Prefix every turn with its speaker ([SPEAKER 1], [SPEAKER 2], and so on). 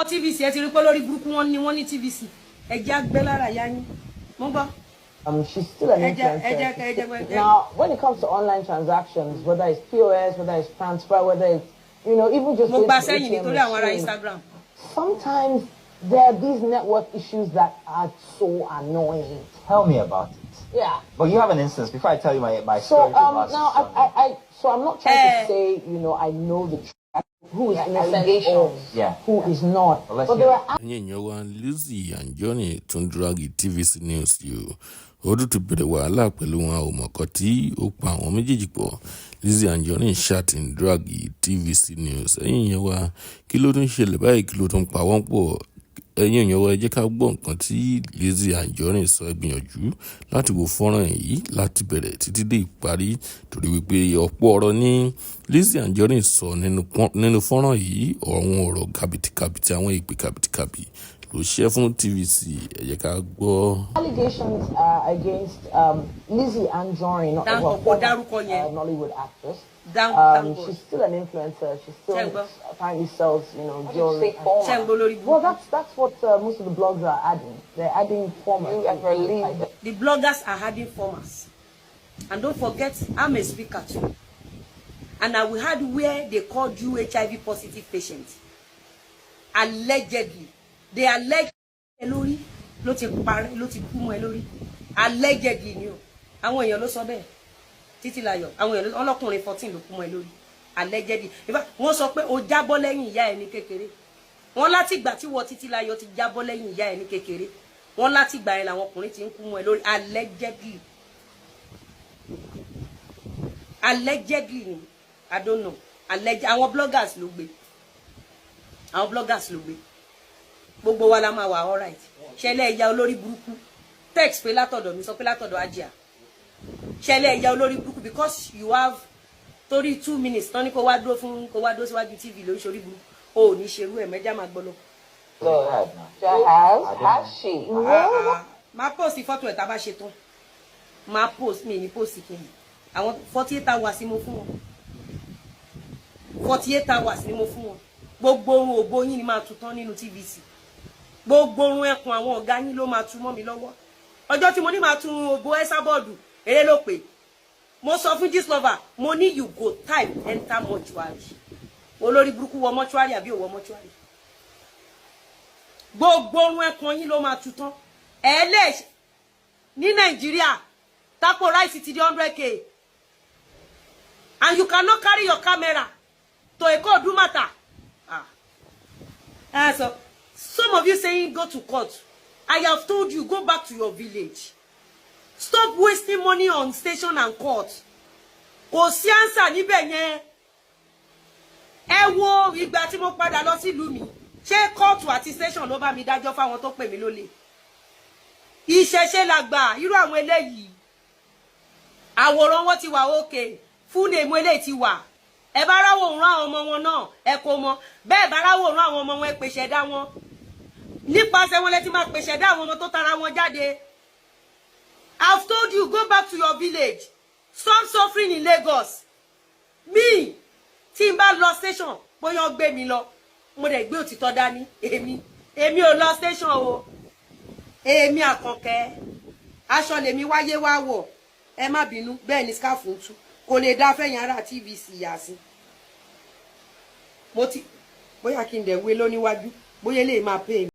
[SPEAKER 1] TVC ẹ ti rí pé lórí burúkú wọ́n ní TVC ẹ jẹ́ àgbẹ̀ lára yá yín mo gbọ́.
[SPEAKER 2] She's still an influencer. Now, when it comes to online transactions, whether it's POS, whether it's transfer, whether it's, even just
[SPEAKER 1] Instagram.
[SPEAKER 2] Sometimes there are these network issues that are so annoying.
[SPEAKER 3] Tell me about it.
[SPEAKER 2] Yeah.
[SPEAKER 3] But you have an instance before I tell you my story.
[SPEAKER 2] So I'm not trying to say, I know the truth. Who is allegations?
[SPEAKER 3] Yeah.
[SPEAKER 2] Who is not?
[SPEAKER 4] But there are LIZZY ANJORIN tún dragi TVC news you. Odu to bẹ̀rẹ̀ wàhálà pẹ̀lú wọn ò mọ̀kọ́ tí ó pa àwọn méjèèjì pọ̀. LIZZY ANJORIN chat in dragi TVC news. Ẹ̀yin yẹn wá kí ló tún ṣẹlẹ̀ báyìí kí ló tún pa wọ́n pọ̀. Ẹ̀yin yẹn wá ẹ jẹ́ ká gbọ́ nǹkan tí LIZZY ANJORIN sọ gbìyànjú láti wo fọ́nrán yìí láti bẹ̀rẹ̀ títí dé ìparí torí wípé ọ̀pọ̀ ọ̀rọ̀ ní LIZZY ANJORIN sọ nínú fọ́nrán yìí àwọn ọ̀rọ̀ kàbìtìkàbìtì àwọn ìpè kàbìtìkàbì ló ṣe fún TVC ẹ jẹ́ ká gbọ́.
[SPEAKER 2] Allegations are against LIZZY ANJORIN, not Nollywood actress. She's still an influencer. She still apparently sells, jewelry. Well, that's what most of the blogs are adding. They're adding formats.
[SPEAKER 1] The bloggers are adding formats. And don't forget, I'm a speaker too. And I will had where they called you HIV positive patients. Allegedly. They allege Elori ló ti parẹ́ ló ti kú mọ́ Elori. Allegedly ni o. Àwọn èèyàn ló sọ bẹ́ẹ̀. Títílayọ̀ àwọn èèyàn ọlọ́kùnrin 14 ló kú mọ́ Elori. Allegedly. Wọ́n sọ pé ó jábọ́ lẹ́yìn ìyá ẹ̀ ní kékeré. Wọ́n láti ìgbà tí wọ́n Títílayọ̀ ti jábọ́ lẹ́yìn ìyá ẹ̀ ní kékeré. Wọ́n láti ìgbà yẹn làwọn ọkùnrin ti ń kú mọ́ Elori. Allegedly. Allegedly ni. I don't know. Àwọn bloggers ló gbé. Àwọn bloggers ló gbé. Gbogbo wa la máa wà all right. Ṣẹlẹ̀ ìyá olórí burúkú. Text pé látọ̀dọ̀ mi sọ pé látọ̀dọ̀ Ajia. Ṣẹlẹ̀ ìyá olórí burúkú because you have torí 2 minutes tán ní kó wá dúró síwájú TV lórí ṣorí burúkú. O ò ní ṣerú ẹ̀ mẹ́jà máa gbọ́ lọ.
[SPEAKER 2] Has she?
[SPEAKER 1] Máa post photo ẹ̀ tá bá ṣe tán. Máa post mi ní post kíni. Àwọn 48 hours ni mo fún wọn. 48 hours ni mo fún wọn. Gbogbo orun òbó yín ni máa tú tán nínú TVC. Gbogbo orun ẹkùn àwọn ọ̀gá yín ló máa tú mọ́ mi lọ́wọ́. Ọjọ́ tí mo ní máa tú òbó ẹ́sà bọ́ọ̀dù eré ló pè. Mo sọ fún Gistlover mo ní you go type enter mortuary. Olórí burúkú wọ mortuary àbí òwò mortuary. Gbogbo orun ẹkùn yín ló máa tú tán. Ẹlẹ́ṣ ní Nàìjíríà tapo rice ti di 100k. And you cannot carry your camera to a court do matter. So some of you saying go to court. I have told you go back to your village. Stop wasting money on station and court. Kò sí answer níbẹ̀ yẹn. Ẹ wo ìgbà tí mo padà lọ sí ìlú mi. Ṣé court àti station ló bá mi dájọ́ fáwọn tó pè mí lólè. Ìṣẹ̀ṣe la gbà irú àwọn eléyìí. Àwòrán wọn ti wà okay. Full name eléyìí ti wà. Ẹ bá ráwò rán àwọn ọmọ wọn náà ẹ kó mọ bẹ́ẹ̀ bá ráwò rán àwọn ọmọ wọn ẹ pèsè dá wọn nípasẹ̀ wọn lẹ ti máa pèsè dá àwọn ọmọ tó tara wọn jáde. I've told you go back to your village. Stop suffering in Lagos. Me tí n bá lọ station bóyá gbé mi lọ mo dẹ̀ gbé òtítọ́ dání èmi ò lọ station o èmi Àkànkẹ́ aṣọ lèmi wáyé wá wọ̀ ẹ má bínú bẹ́ẹ̀ ni scarf ń tú kò lè dá fẹ́yìn ara TVC yà sí. Mo ti bóyá kí n dẹ̀ wé lóníwájú bóyá lè máa pè mí.